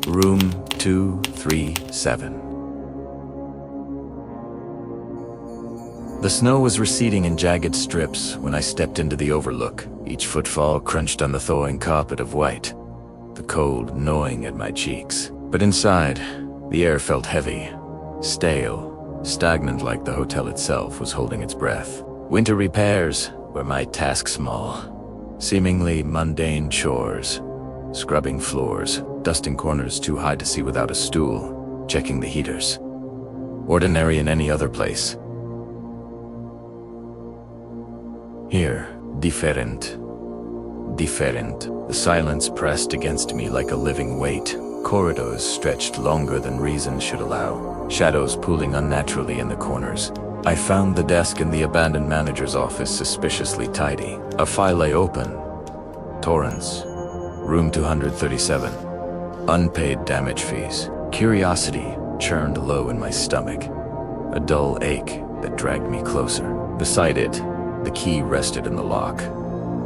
Room 237. The snow was receding in jagged strips when I stepped into the Overlook. Each footfall crunched on the thawing carpet of white, the cold gnawing at my cheeks. But inside, the air felt heavy, stale, stagnant, like the hotel itself was holding its breath. Winter repairs were my task small. Seemingly mundane chores, scrubbing floors, dusting corners too high to see without a stool, checking the heaters. Ordinary in any other place. Here, different. The silence pressed against me like a living weight. Corridors stretched longer than reason should allow, shadows pooling unnaturally in the corners. I found the desk in the abandoned manager's office suspiciously tidy. A file lay open. Torrance. Room 237. Unpaid damage fees. Curiosity churned low in my stomach. A dull ache that dragged me closer. Beside it, the key rested in the lock,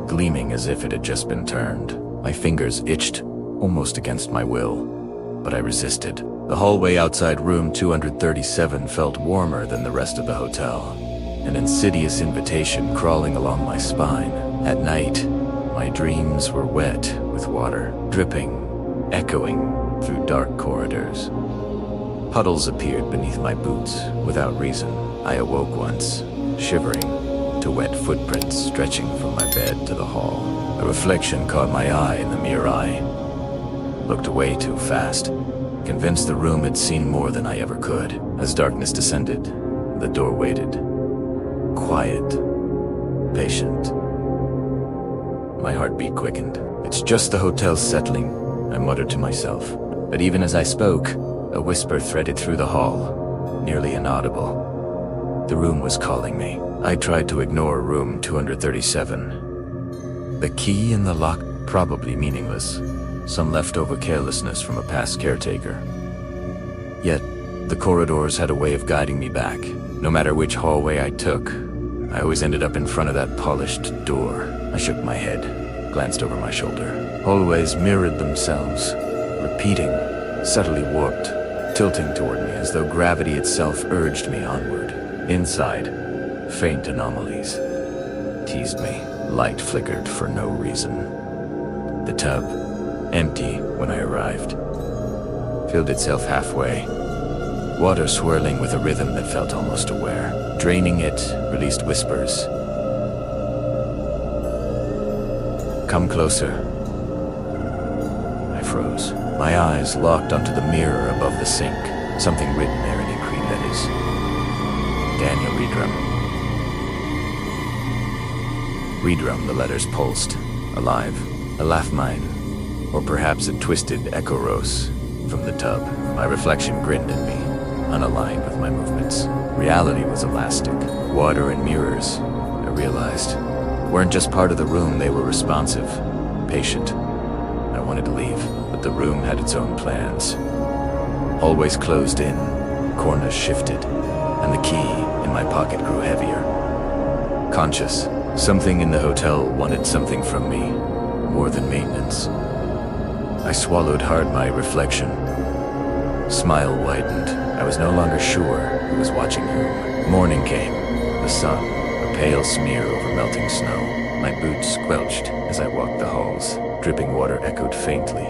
gleaming as if it had just been turned. My fingers itched, almost against my will, but I resisted. The hallway outside room 237 felt warmer than the rest of the hotel, an insidious invitation crawling along my spine. At night, my dreams were wet with water, dripping, echoing through dark corridors. Puddles appeared beneath my boots without reason. I awoke once, shivering, to wet footprints stretching from my bed to the hall. A reflection caught my eye in the mirror. I looked away too fast, convinced the room had seen more than I ever could. As darkness descended, the door waited. Quiet, patient. My heartbeat quickened. It's just the hotel settling, I muttered to myself. But even as I spoke, a whisper threaded through the hall, nearly inaudible. The room was calling me. I tried to ignore room 237. The key in the lock, probably meaningless. Some leftover carelessness from a past caretaker. Yet, the corridors had a way of guiding me back. No matter which hallway I took, I always ended up in front of that polished door. I shook my head, glanced over my shoulder. Hallways mirrored themselves, repeating, subtly warped, tilting toward me as though gravity itself urged me onward. Inside, faint anomalies teased me. Light flickered for no reason. The tub, empty when I arrived, filled itself halfway, water swirling with a rhythm that felt almost aware. Draining it released whispers. Come closer. I froze. My eyes locked onto the mirror above the sink. Something written there in Greek letters. Daniel Redrum. Redrum, the letters pulsed, alive, a laugh mine, or perhaps a twisted echo rose from the tub. My reflection grinned at me, unaligned with my movements. Reality was elastic. Water and mirrors, I realized, weren't just part of the room, they were responsive, patient. I wanted to leave, but the room had its own plans. Hallways closed in, corners shifted, and the key in my pocket grew heavier. Conscious, something in the hotel wanted something from me, more than maintenance. I swallowed hard my reflection. Smile widened. I was no longer sure who was watching whom. Morning came. The sun, a pale smear over melting snow. My boots squelched as I walked the halls. Dripping water echoed faintly,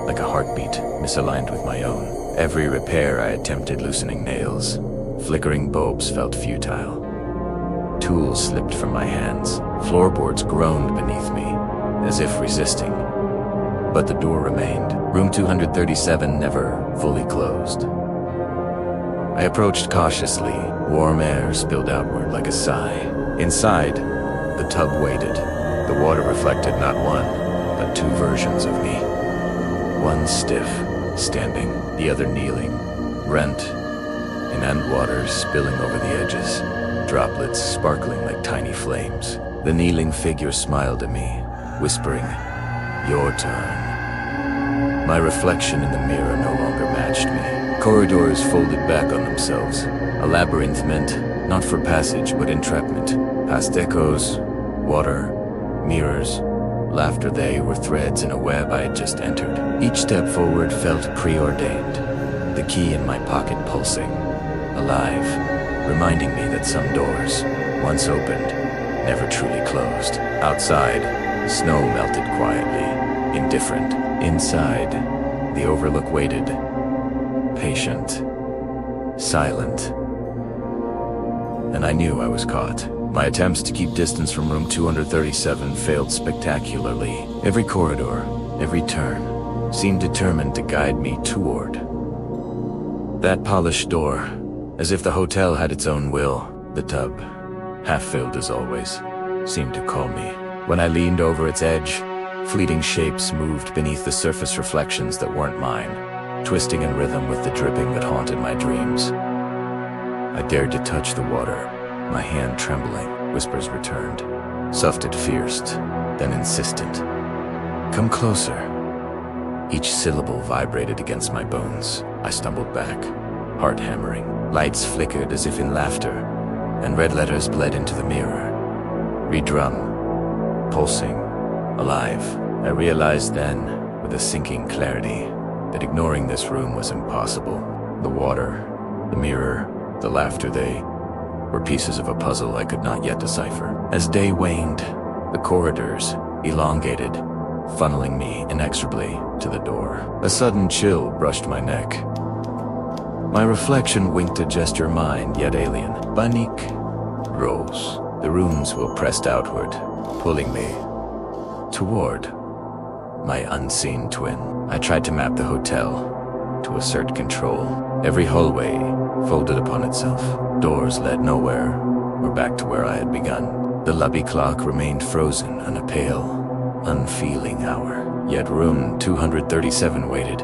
like a heartbeat misaligned with my own. Every repair I attempted loosening nails. Flickering bulbs felt futile. Tools slipped from my hands. Floorboards groaned beneath me, as if resisting. But the door remained. Room 237 never fully closed. I approached cautiously. Warm air spilled outward like a sigh. Inside, the tub waited. The water reflected not one, but two versions of me. One stiff, standing, the other kneeling, rent, in end water spilling over the edges, droplets sparkling like tiny flames. The kneeling figure smiled at me, whispering, "Your turn." My reflection in the mirror no longer matched me. Corridors folded back on themselves. A labyrinth meant not for passage, but entrapment. Past echoes, water, mirrors, Laughter they were threads in a web I had just entered. Each step forward felt preordained, the key in my pocket pulsing, alive, reminding me that some doors, once opened, never truly closed. Outside, snow melted quietly, indifferent. Inside, the Overlook waited, patient, silent. And I knew I was caught. My attempts to keep distance from room 237 failed spectacularly. Every corridor, every turn, seemed determined to guide me toward that polished door, as if the hotel had its own will. The tub, half-filled as always, seemed to call me. When I leaned over its edge, fleeting shapes moved beneath the surface reflections that weren't mine, twisting in rhythm with the dripping that haunted my dreams. I dared to touch the water, my hand trembling. Whispers returned, soft at first, then insistent. Come closer. Each syllable vibrated against my bones. I stumbled back, heart hammering. Lights flickered as if in laughter, and red letters bled into the mirror. Redrum, pulsing, alive. I realized then, with a sinking clarity, that ignoring this room was impossible. The water, the mirror, the laughter, they were pieces of a puzzle I could not yet decipher. As day waned, the corridors elongated, funneling me inexorably to the door. A sudden chill brushed my neck. My reflection winked a gesture mine, yet alien. Panique rose. The rooms were pressed outward, pulling me toward my unseen twin. I tried to map the hotel, to assert control. Every hallway folded upon itself. Doors led nowhere, or back to where I had begun. The lobby clock remained frozen on a pale, unfeeling hour. Yet room 237 waited,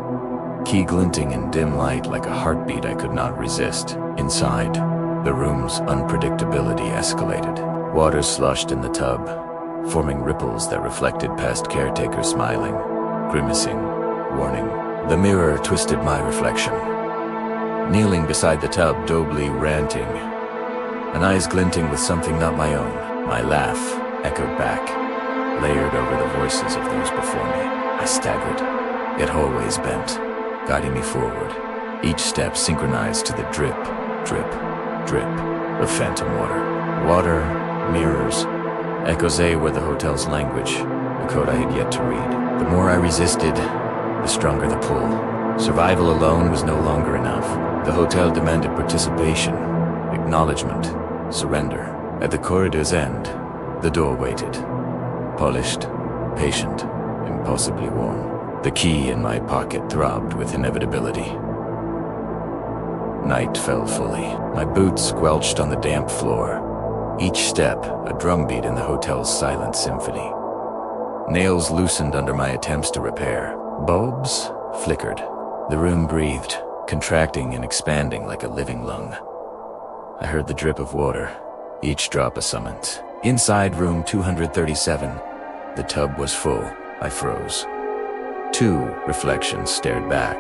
key glinting in dim light like a heartbeat I could not resist. Inside, the room's unpredictability escalated. Water sloshed in the tub, forming ripples that reflected past caretakers smiling, grimacing, warning. The mirror twisted my reflection. Kneeling beside the tub, dobly ranting, and eyes glinting with something not my own. My laugh echoed back, layered over the voices of those before me. I staggered, yet always bent, guiding me forward, each step synchronized to the drip, drip, drip of phantom water. Water, mirrors, echoes they were the hotel's language, a code I had yet to read. The more I resisted, the stronger the pull. Survival alone was no longer enough. The hotel demanded participation, acknowledgement, surrender. At the corridor's end, the door waited. Polished, patient, impossibly warm. The key in my pocket throbbed with inevitability. Night fell fully. My boots squelched on the damp floor. Each step, a drumbeat in the hotel's silent symphony. Nails loosened under my attempts to repair. Bulbs flickered. The room breathed, contracting and expanding like a living lung. I heard the drip of water, each drop a summons. Inside room 237, the tub was full. I froze. Two reflections stared back.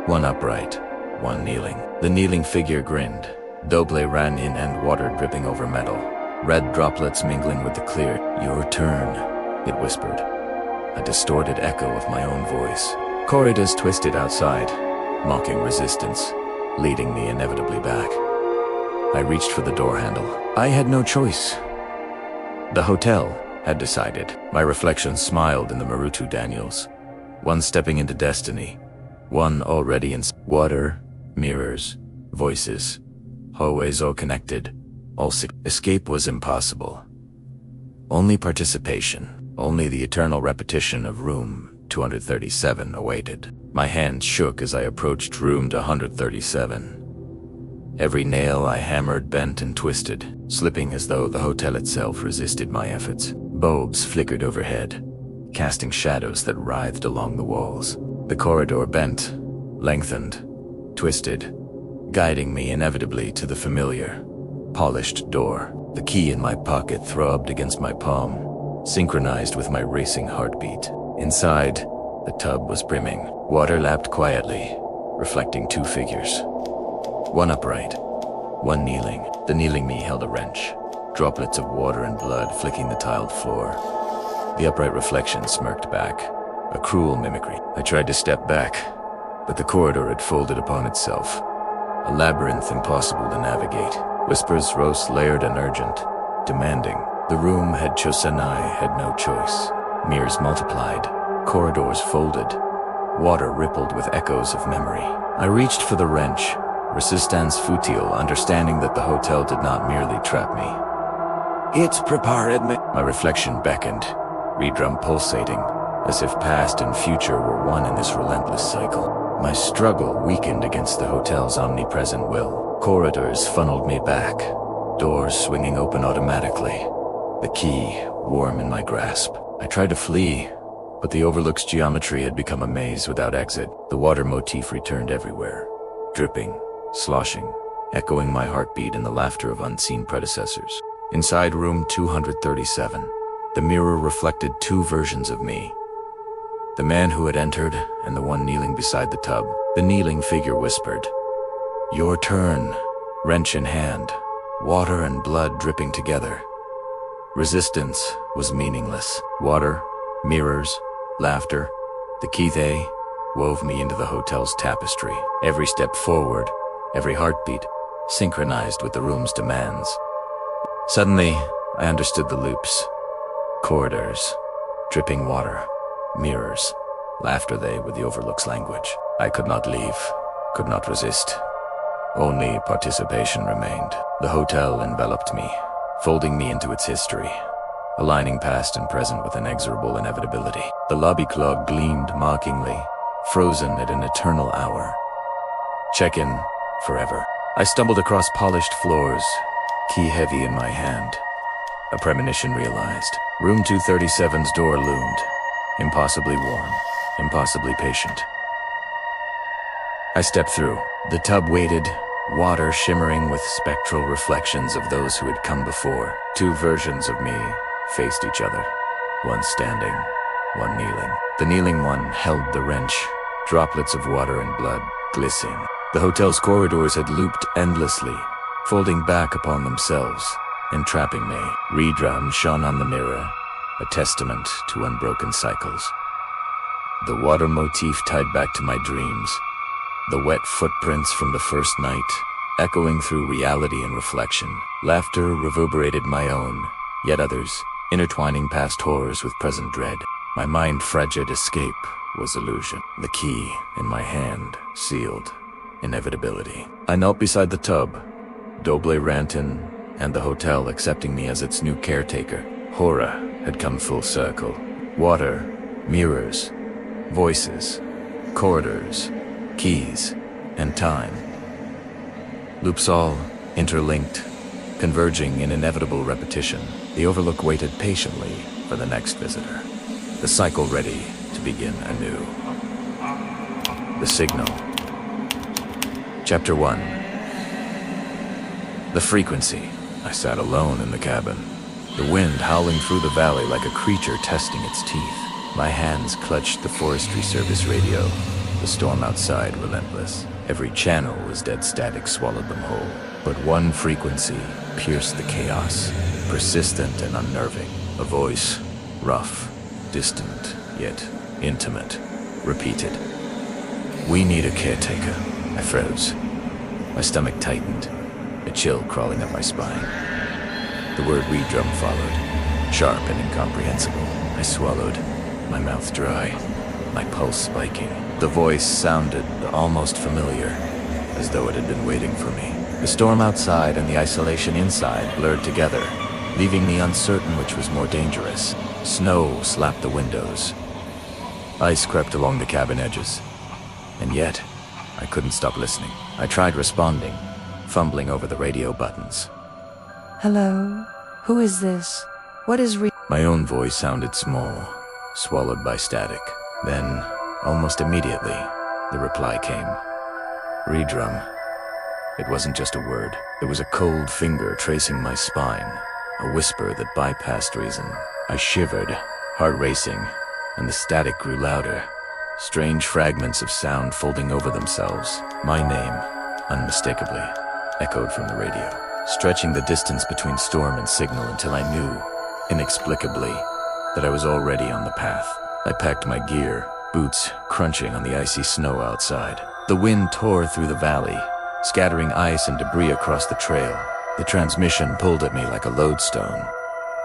One upright, one kneeling. The kneeling figure grinned. Doble ran in and water dripping over metal. Red droplets mingling with the clear. Your turn, it whispered. A distorted echo of my own voice. Corridors twisted outside, mocking resistance, leading me inevitably back. I reached for the door handle. I had no choice. The hotel had decided. My reflection smiled in the Marutu Daniels. One stepping into destiny, one already in water, mirrors, voices, hallways all connected. Escape was impossible. Only participation, only the eternal repetition of room 237 awaited. My hand shook as I approached room 237. Every nail I hammered bent and twisted, slipping as though the hotel itself resisted my efforts. Bulbs flickered overhead, casting shadows that writhed along the walls. The corridor bent, lengthened, twisted, guiding me inevitably to the familiar, polished door. The key in my pocket throbbed against my palm, synchronized with my racing heartbeat. Inside, the tub was brimming. Water lapped quietly, reflecting two figures. One upright, one kneeling. The kneeling me held a wrench, droplets of water and blood flicking the tiled floor. The upright reflection smirked back, a cruel mimicry. I tried to step back, but the corridor had folded upon itself, a labyrinth impossible to navigate. Whispers rose layered and urgent, demanding. The room had Chosanai had no choice. Mirrors multiplied, corridors folded, water rippled with echoes of memory. I reached for the wrench, resistance futile, understanding that the hotel did not merely trap me. It's prepared me. My reflection beckoned, redrum pulsating, as if past and future were one in this relentless cycle. My struggle weakened against the hotel's omnipresent will. Corridors funneled me back, doors swinging open automatically, the key warm in my grasp. I tried to flee, but the Overlook's geometry had become a maze without exit. The water motif returned everywhere, dripping, sloshing, echoing my heartbeat and the laughter of unseen predecessors. Inside room 237, the mirror reflected two versions of me. The man who had entered and the one kneeling beside the tub. The kneeling figure whispered, "Your turn," wrench in hand, water and blood dripping together. Resistance was meaningless. Water, mirrors, laughter, the 𝐒𝐇𝐈𝐍𝐆 wove me into the hotel's tapestry. Every step forward, every heartbeat, synchronized with the room's demands. Suddenly, I understood the loops. Corridors, dripping water, mirrors, laughter they were the Overlook's language. I could not leave, could not resist. Only participation remained. The hotel enveloped me, folding me into its history, aligning past and present with inexorable inevitability. The lobby clock gleamed mockingly, frozen at an eternal hour. Check-in forever. I stumbled across polished floors, key heavy in my hand. A premonition realized. Room 237's door loomed, impossibly warm, impossibly patient. I stepped through. The tub waited, water shimmering with spectral reflections of those who had come before. Two versions of me faced each other, one standing, one kneeling. The kneeling one held the wrench, droplets of water and blood glistening. The hotel's corridors had looped endlessly, folding back upon themselves, entrapping me. Redrum shone on the mirror, a testament to unbroken cycles. The water motif tied back to my dreams, the wet footprints from the first night, echoing through reality and reflection. Laughter reverberated my own, yet others, intertwining past horrors with present dread. My mind frigid escape was illusion. The key in my hand sealed inevitability. I knelt beside the tub, Doble Ranton and the hotel accepting me as its new caretaker. Horror had come full circle. Water, mirrors, voices, corridors, keys, and time. Loops all interlinked, converging in inevitable repetition. The Overlook waited patiently for the next visitor, the cycle ready to begin anew. The signal. Chapter 1. The frequency. I sat alone in the cabin, the wind howling through the valley like a creature testing its teeth. My hands clutched the Forestry Service radio, the storm outside relentless. Every channel was dead static, swallowed them whole. But one frequency pierced the chaos, persistent and unnerving. A voice, rough, distant, yet intimate, repeated. "We need a caretaker." I froze. My stomach tightened, a chill crawling up my spine. The word "redrum" followed, sharp and incomprehensible. I swallowed, my mouth dry, my pulse spiking. The voice sounded almost familiar, as though it had been waiting for me. The storm outside and the isolation inside blurred together, leaving me uncertain which was more dangerous. Snow slapped the windows. Ice crept along the cabin edges. And yet, I couldn't stop listening. I tried responding, fumbling over the radio buttons. "Hello? Who is this? What is My own voice sounded small, swallowed by static. Then, almost immediately, the reply came. "Redrum." It wasn't just a word. It was a cold finger tracing my spine, a whisper that bypassed reason. I shivered, heart racing, and the static grew louder. Strange fragments of sound folding over themselves. My name, unmistakably, echoed from the radio, stretching the distance between storm and signal until I knew, inexplicably, that I was already on the path. I packed my gear, boots crunching on the icy snow outside. The wind tore through the valley, scattering ice and debris across the trail. The transmission pulled at me like a lodestone,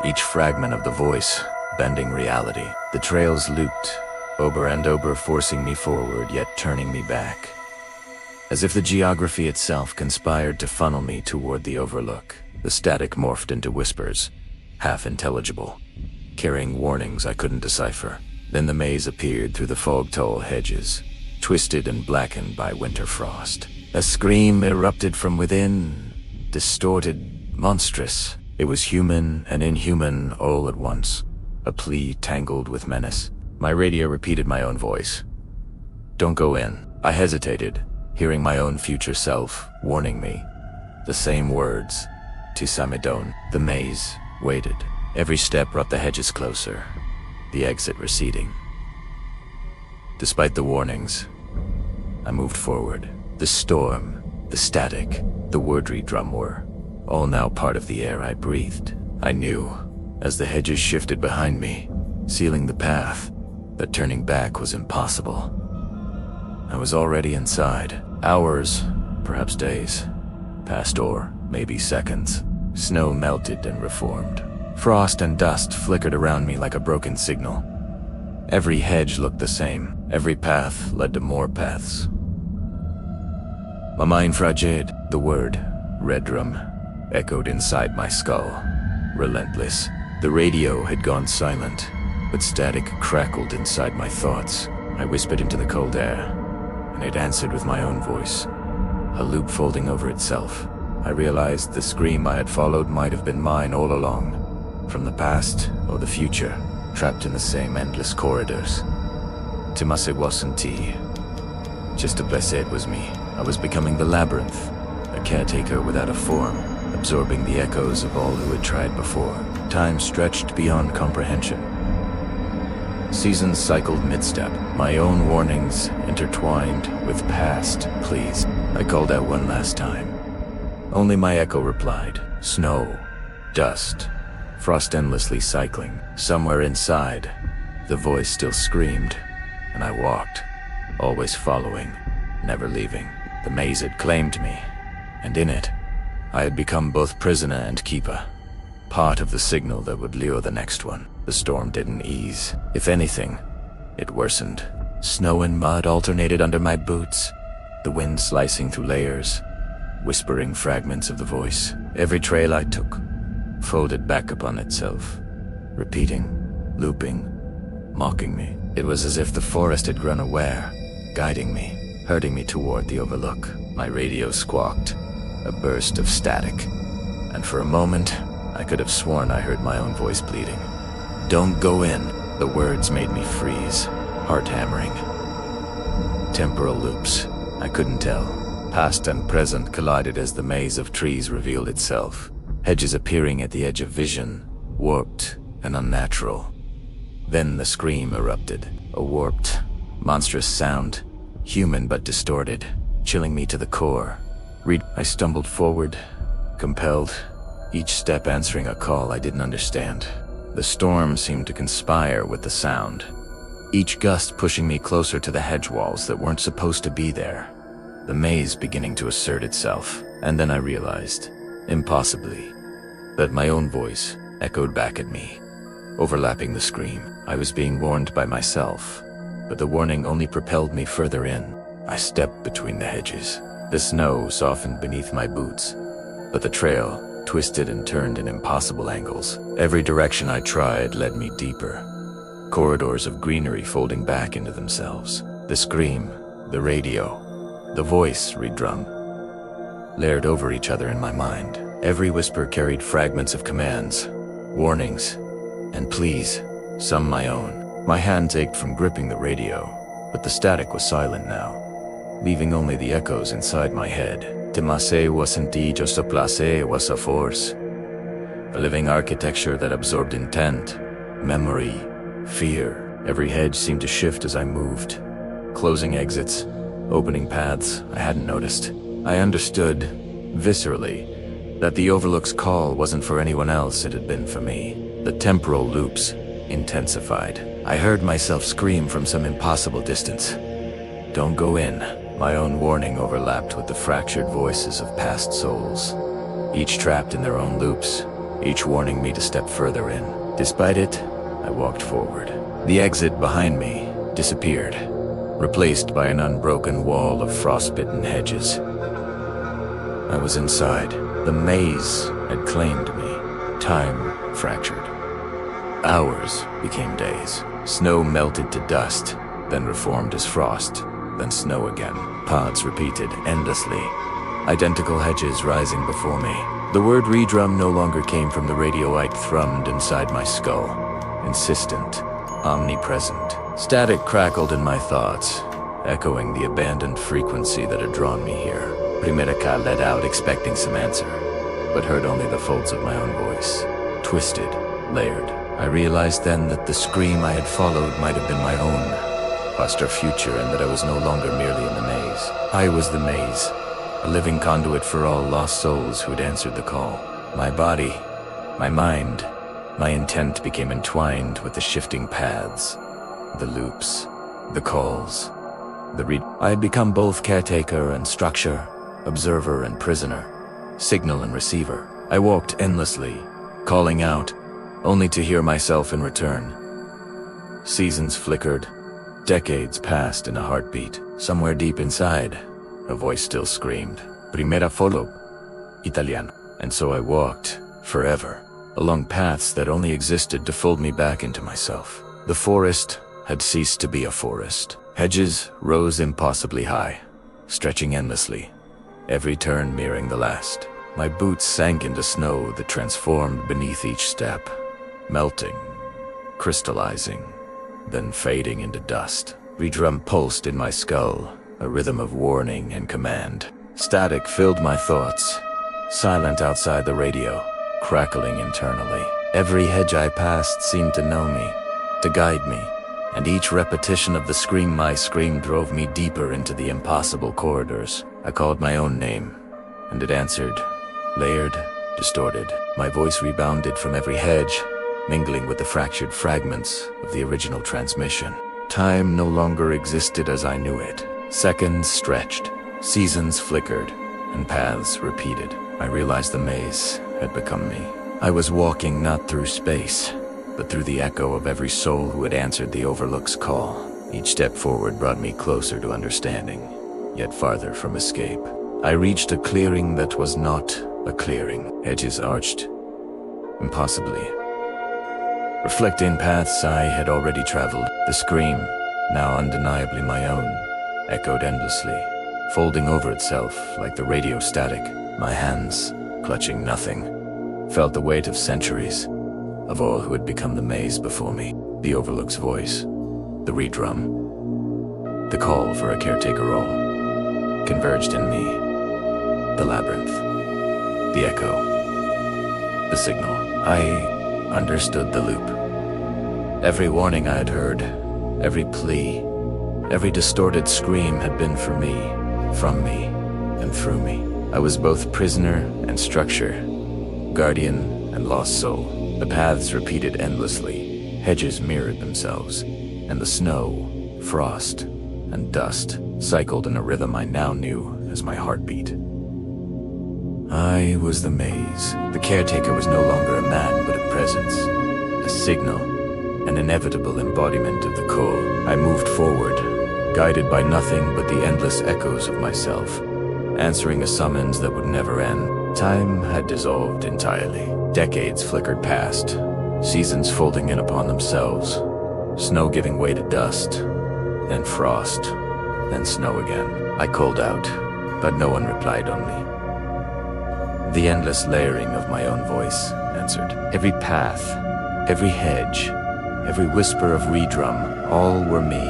each fragment of the voice bending reality. The trails looped, over and over, forcing me forward yet turning me back, as if the geography itself conspired to funnel me toward the Overlook. The static morphed into whispers, half intelligible, carrying warnings I couldn't decipher. Then the maze appeared through the fog-tall hedges, twisted and blackened by winter frost. A scream erupted from within, distorted, monstrous. It was human and inhuman all at once, a plea tangled with menace. My radio repeated my own voice. "Don't go in." I hesitated, hearing my own future self warning me. The same words, "Tisamidon." The maze waited. Every step brought the hedges closer, the exit receding. Despite the warnings, I moved forward. The storm, the static, the wordry drum were all now part of the air I breathed. I knew, as the hedges shifted behind me, sealing the path, that turning back was impossible. I was already inside. Hours, perhaps days, passed, or maybe seconds. Snow melted and reformed. Frost and dust flickered around me like a broken signal. Every hedge looked the same. Every path led to more paths. My mind fragile. The word, red drum, echoed inside my skull. Relentless. The radio had gone silent, but static crackled inside my thoughts. I whispered into the cold air, and it answered with my own voice, a loop folding over itself. I realized the scream I had followed might have been mine all along, from the past or the future, trapped in the same endless corridors. Timase wasn't he. Just a blessed was me. I was becoming the labyrinth, a caretaker without a form, absorbing the echoes of all who had tried before. Time stretched beyond comprehension. Seasons cycled mid-step, my own warnings intertwined with past pleas. I called out one last time. Only my echo replied. Snow, dust, frost endlessly cycling. Somewhere inside, the voice still screamed, and I walked, always following, never leaving. The maze had claimed me, and in it, I had become both prisoner and keeper, part of the signal that would lure the next one. The storm didn't ease. If anything, it worsened. Snow and mud alternated under my boots, the wind slicing through layers, whispering fragments of the voice. Every trail I took folded back upon itself, repeating, looping, mocking me. It was as if the forest had grown aware, guiding me, herding me toward the Overlook. My radio squawked, a burst of static, and for a moment, I could have sworn I heard my own voice pleading. "Don't go in." The words made me freeze, heart hammering. Temporal loops. I couldn't tell. Past and present collided as the maze of trees revealed itself, hedges appearing at the edge of vision, warped and unnatural. Then the scream erupted, a warped, monstrous sound, human but distorted, chilling me to the core. I stumbled forward, compelled, each step answering a call I didn't understand. The storm seemed to conspire with the sound, each gust pushing me closer to the hedge walls that weren't supposed to be there. The maze beginning to assert itself, and then I realized, impossibly, that my own voice echoed back at me, overlapping the scream. I was being warned by myself, but the warning only propelled me further in. I stepped between the hedges. The snow softened beneath my boots, but the trail twisted and turned in impossible angles. Every direction I tried led me deeper, corridors of greenery folding back into themselves. The scream, the radio, the voice redrum, layered over each other in my mind. Every whisper carried fragments of commands, warnings, and pleas, some my own. My hands ached from gripping the radio, but the static was silent now, leaving only the echoes inside my head. Timase wasn't just a place, it was a force. A living architecture that absorbed intent, memory, fear. Every hedge seemed to shift as I moved, closing exits, opening paths I hadn't noticed. I understood, viscerally, that the Overlook's call wasn't for anyone else, it had been for me. The temporal loops, intensified. I heard myself scream from some impossible distance. "Don't go in." My own warning overlapped with the fractured voices of past souls, each trapped in their own loops, each warning me to step further in. Despite it, I walked forward. The exit behind me disappeared, replaced by an unbroken wall of frostbitten hedges. I was inside. The maze had claimed me. Time fractured. Hours became days. Snow melted to dust, then reformed as frost, then snow again. Paths repeated endlessly, identical hedges rising before me. The word redrum no longer came from the radio it thrummed inside my skull. Insistent, omnipresent. Static crackled in my thoughts, echoing the abandoned frequency that had drawn me here. Primeraka let out, expecting some answer, but heard only the folds of my own voice. Twisted, layered. I realized then that the scream I had followed might have been my own, past our future, and that I was no longer merely in the maze. I was the maze, a living conduit for all lost souls who had answered the call. My body, my mind, my intent became entwined with the shifting paths, the loops, the calls, I had become both caretaker and structure, observer and prisoner, signal and receiver. I walked endlessly, calling out, only to hear myself in return. Seasons flickered, decades passed in a heartbeat. Somewhere deep inside, a voice still screamed, "Primera follow, Italiano." And so I walked, forever, along paths that only existed to fold me back into myself. The forest had ceased to be a forest. Hedges rose impossibly high, stretching endlessly, every turn mirroring the last. My boots sank into snow that transformed beneath each step, melting, crystallizing, then fading into dust. Redrum pulsed in my skull, a rhythm of warning and command. Static filled my thoughts, silent outside the radio, crackling internally. Every hedge I passed seemed to know me, to guide me, and each repetition of the scream I screamed drove me deeper into the impossible corridors. I called my own name, and it answered, layered, distorted. My voice rebounded from every hedge, mingling with the fractured fragments of the original transmission. Time no longer existed as I knew it. Seconds stretched, seasons flickered, and paths repeated. I realized the maze had become me. I was walking not through space, but through the echo of every soul who had answered the Overlook's call. Each step forward brought me closer to understanding, yet farther from escape. I reached a clearing that was not a clearing. Edges arched, impossibly, reflecting paths I had already traveled. The scream, now undeniably my own, echoed endlessly, folding over itself like the radio static. My hands, clutching nothing, felt the weight of centuries, of all who had become the maze before me. The Overlook's voice, the redrum, the call for a caretaker role, converged in me. The labyrinth, the echo, the signal. I understood the loop. Every warning I had heard, every plea, every distorted scream had been for me, from me, and through me. I was both prisoner and structure, guardian and lost soul. The paths repeated endlessly, hedges mirrored themselves, and the snow, frost, and dust cycled in a rhythm I now knew as my heartbeat. I was the maze. The caretaker was no longer a man, but a presence, a signal, an inevitable embodiment of the call. I moved forward, guided by nothing but the endless echoes of myself, answering a summons that would never end. Time had dissolved entirely. Decades flickered past, seasons folding in upon themselves, snow giving way to dust, then frost, then snow again. I called out, but no one replied on me. The endless layering of my own voice answered. Every path, every hedge, every whisper of redrum, all were me.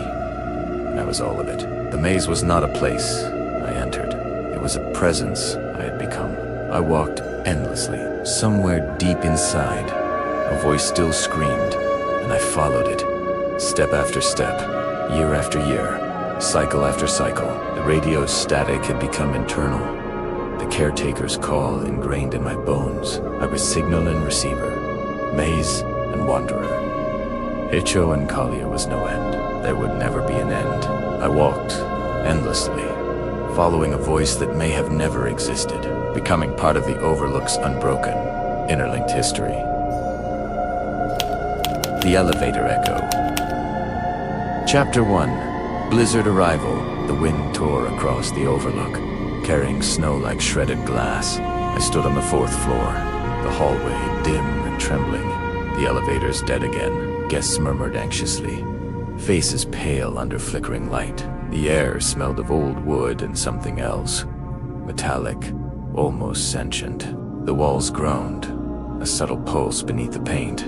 I was all of it. The maze was not a place I entered. It was a presence I had become. I walked endlessly. Somewhere deep inside, a voice still screamed, and I followed it. Step after step, year after year, cycle after cycle. The radio's static had become internal. The caretaker's call ingrained in my bones. I was signal and receiver, maze and wanderer. 𝐒𝐇𝐈𝐍𝐆 was no end. There would never be an end. I walked endlessly, following a voice that may have never existed, becoming part of the Overlook's unbroken, interlinked history. The Elevator Echo. Chapter 1. Blizzard Arrival. The wind tore across the Overlook, carrying snow like shredded glass. I stood on the 4th floor, the hallway dim and trembling. The elevator's dead again, guests murmured anxiously, faces pale under flickering light. The air smelled of old wood and something else, metallic, almost sentient. The walls groaned, a subtle pulse beneath the paint,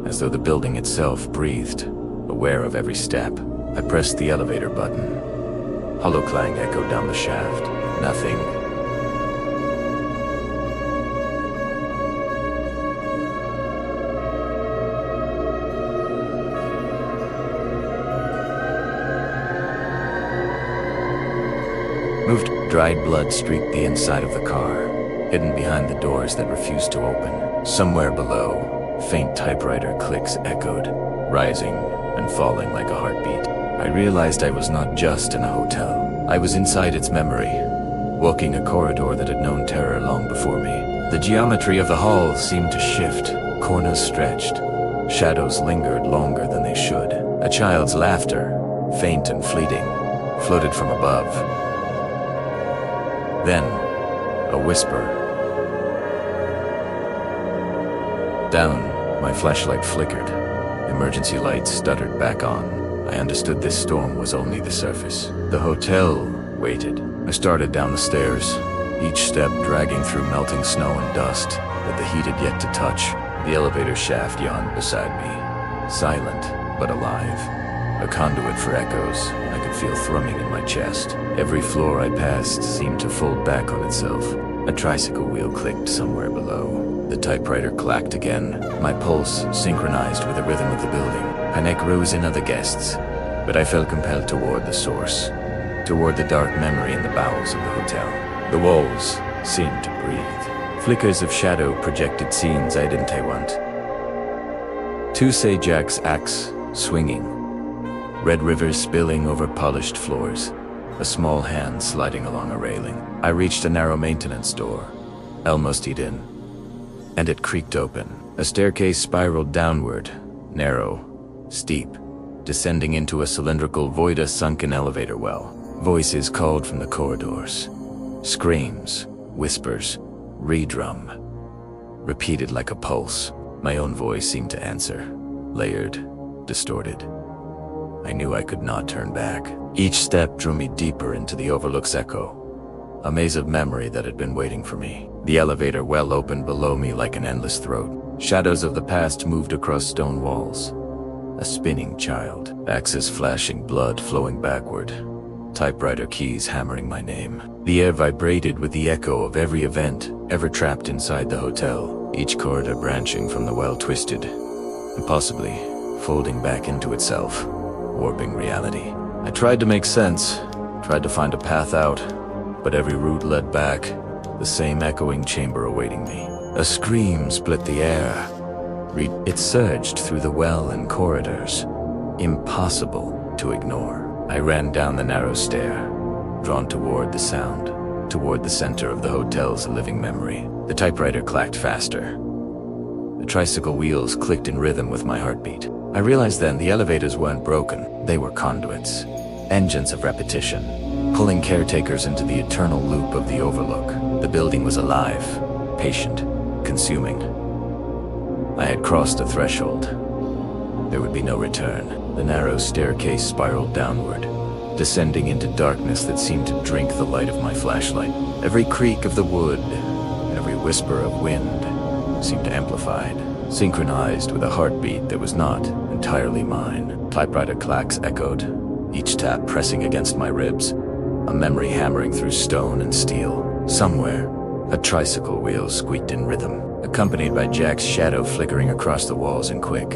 as though the building itself breathed, aware of every step. I pressed the elevator button. Hollow clang echoed down the shaft. Nothing. Moved. Dried blood streaked the inside of the car, hidden behind the doors that refused to open. Somewhere below, faint typewriter clicks echoed, rising and falling like a heartbeat. I realized I was not just in a hotel. I was inside its memory, walking a corridor that had known terror long before me. The geometry of the hall seemed to shift, corners stretched, shadows lingered longer than they should. A child's laughter, faint and fleeting, floated from above. Then, a whisper. Down, my flashlight flickered. Emergency lights stuttered back on. I understood this storm was only the surface. The hotel waited. I started down the stairs, each step dragging through melting snow and dust that the heat had yet to touch. The elevator shaft yawned beside me, silent but alive. A conduit for echoes. I could feel thrumming in my chest. Every floor I passed seemed to fold back on itself. A tricycle wheel clicked somewhere below. The typewriter clacked again, my pulse synchronized with the rhythm of the building. Panic rose in other guests, but I felt compelled toward the source, toward the dark memory in the bowels of the hotel. The walls seemed to breathe. Flickers of shadow projected scenes I didn't want. Tuesday Jack's axe swinging, red rivers spilling over polished floors, a small hand sliding along a railing. I reached a narrow maintenance door, almost in, and it creaked open. A staircase spiraled downward, narrow, steep, descending into a cylindrical void, a sunken elevator well. Voices called from the corridors. Screams, whispers, redrum, repeated like a pulse. My own voice seemed to answer, layered, distorted. I knew I could not turn back. Each step drew me deeper into the Overlook's echo, a maze of memory that had been waiting for me. The elevator well opened below me like an endless throat. Shadows of the past moved across stone walls. A spinning child, axes flashing, blood flowing backward, typewriter keys hammering my name. The air vibrated with the echo of every event ever trapped inside the hotel, each corridor branching from the well twisted, and possibly folding back into itself, warping reality. I tried to make sense, tried to find a path out, but every route led back, the same echoing chamber awaiting me. A scream split the air. It surged through the well and corridors, impossible to ignore. I ran down the narrow stair, drawn toward the sound, toward the center of the hotel's living memory. The typewriter clacked faster. The tricycle wheels clicked in rhythm with my heartbeat. I realized then the elevators weren't broken. They were conduits, engines of repetition, pulling caretakers into the eternal loop of the Overlook. The building was alive, patient, consuming. I had crossed a threshold. There would be no return. The narrow staircase spiraled downward, descending into darkness that seemed to drink the light of my flashlight. Every creak of the wood, every whisper of wind seemed amplified, synchronized with a heartbeat that was not entirely mine. Typewriter clacks echoed, each tap pressing against my ribs, a memory hammering through stone and steel. Somewhere, a tricycle wheel squeaked in rhythm, accompanied by Jack's shadow flickering across the walls in quick,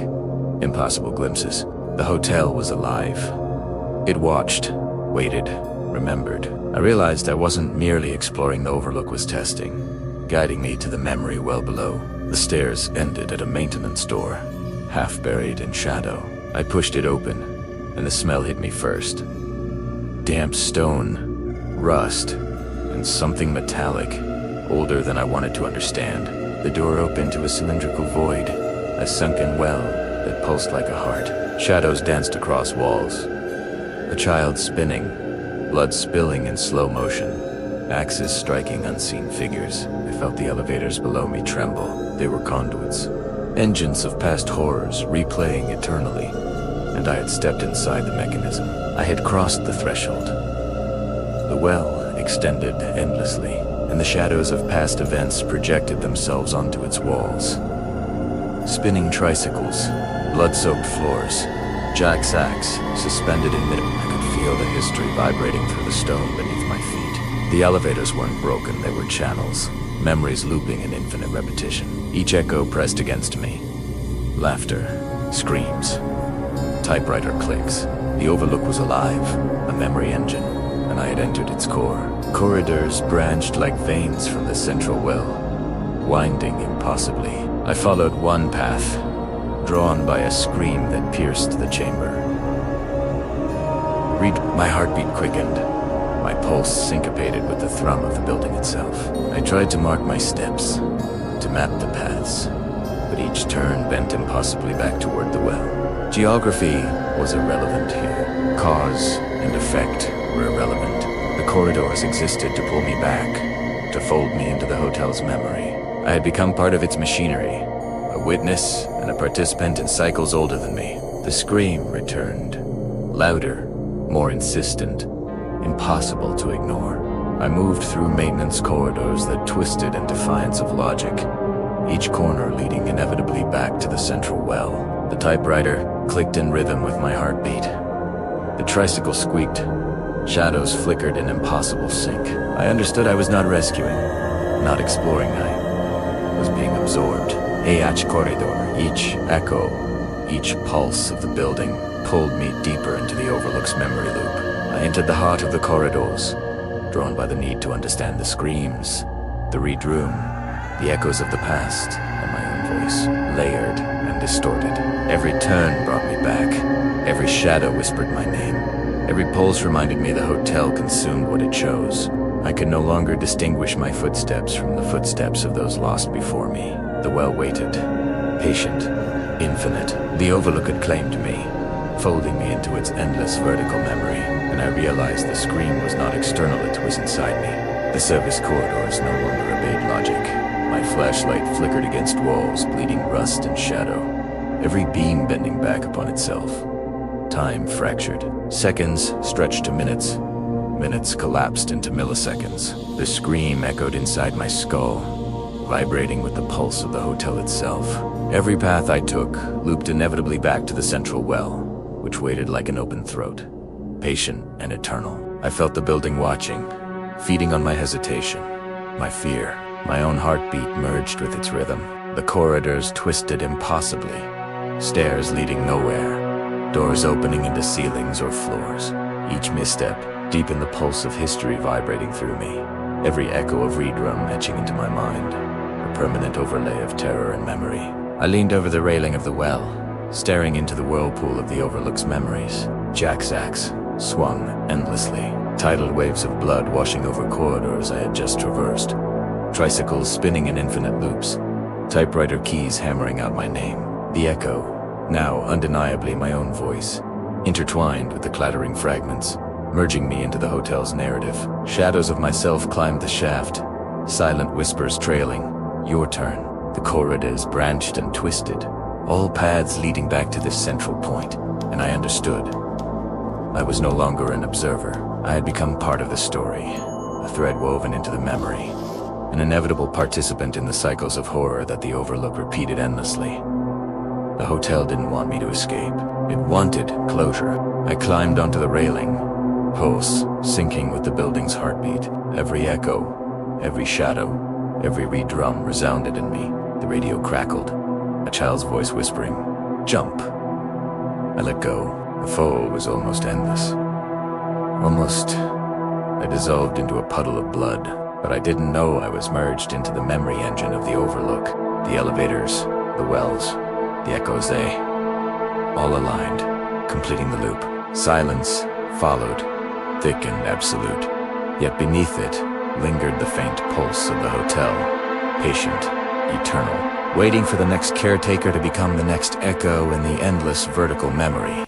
impossible glimpses. The hotel was alive. It watched, waited, remembered. I realized I wasn't merely exploring the Overlook was testing, guiding me to the memory well below. The stairs ended at a maintenance door, half buried in shadow. I pushed it open, and the smell hit me first. Damp stone, rust, and something metallic, older than I wanted to understand. The door opened to a cylindrical void, a sunken well that pulsed like a heart. Shadows danced across walls. A child spinning, blood spilling in slow motion, axes striking unseen figures. I felt the elevators below me tremble. They were conduits, engines of past horrors replaying eternally, and I had stepped inside the mechanism. I had crossed the threshold. The well extended endlessly, and the shadows of past events projected themselves onto its walls. Spinning tricycles, blood-soaked floors, jack-sacks suspended in mid. I could feel the history vibrating through the stone beneath my feet. The elevators weren't broken, they were channels, memories looping in infinite repetition. Each echo pressed against me. Laughter, screams, typewriter clicks. The Overlook was alive, a memory engine, and I had entered its core. Corridors branched like veins from the central well, winding impossibly. I followed one path, drawn by a scream that pierced the chamber. My heartbeat quickened, my pulse syncopated with the thrum of the building itself. I tried to mark my steps, to map the paths, but each turn bent impossibly back toward the well. Geography was irrelevant here. Cause and effect were irrelevant. The corridors existed to pull me back, to fold me into the hotel's memory. I had become part of its machinery, a witness and a participant in cycles older than me. The scream returned, louder, more insistent, impossible to ignore. I moved through maintenance corridors that twisted in defiance of logic, each corner leading inevitably back to the central well. The typewriter clicked in rhythm with my heartbeat. The tricycle squeaked. Shadows flickered in impossible sync. I understood I was not rescuing, not exploring. I was being absorbed. Each corridor, each echo, each pulse of the building pulled me deeper into the Overlook's memory loop. I entered the heart of the corridors, drawn by the need to understand the screams, the read room, the echoes of the past, and my own voice, layered and distorted. Every turn brought me back. Every shadow whispered my name. Every pulse reminded me the hotel consumed what it chose. I could no longer distinguish my footsteps from the footsteps of those lost before me. The well waited, patient, infinite. The Overlook had claimed me, folding me into its endless vertical memory, and I realized the scream was not external, it was inside me. The service corridors no longer obeyed logic. My flashlight flickered against walls, bleeding rust and shadow, every beam bending back upon itself. Time fractured. Seconds stretched to minutes. Minutes collapsed into milliseconds. The scream echoed inside my skull, vibrating with the pulse of the hotel itself. Every path I took looped inevitably back to the central well, which waited like an open throat, patient and eternal. I felt the building watching, feeding on my hesitation, my fear. My own heartbeat merged with its rhythm. The corridors twisted impossibly, stairs leading nowhere, doors opening into ceilings or floors. Each misstep deepened the pulse of history vibrating through me, every echo of read room etching into my mind, a permanent overlay of terror and memory. I leaned over the railing of the well, staring into the whirlpool of the Overlook's memories. Jack-sacks swung endlessly, tidal waves of blood washing over corridors I had just traversed, tricycles spinning in infinite loops, typewriter keys hammering out my name. The echo, now undeniably my own voice, intertwined with the clattering fragments, merging me into the hotel's narrative. Shadows of myself climbed the shaft, silent whispers trailing. Your turn. The corridors branched and twisted, all paths leading back to this central point, and I understood. I was no longer an observer. I had become part of the story, a thread woven into the memory, an inevitable participant in the cycles of horror that the Overlook repeated endlessly. The hotel didn't want me to escape. It wanted closure. I climbed onto the railing, pulse syncing with the building's heartbeat. Every echo, every shadow, every re-drum resounded in me. The radio crackled, a child's voice whispering, "Jump." I let go. The fall was almost endless. Almost, I dissolved into a puddle of blood, but I didn't know I was merged into the memory engine of the Overlook. The elevators, the wells, the echoes, they all aligned, completing the loop. Silence followed, thick and absolute. Yet beneath it lingered the faint pulse of the hotel, patient, eternal, waiting for the next caretaker to become the next echo in the endless vertical memory.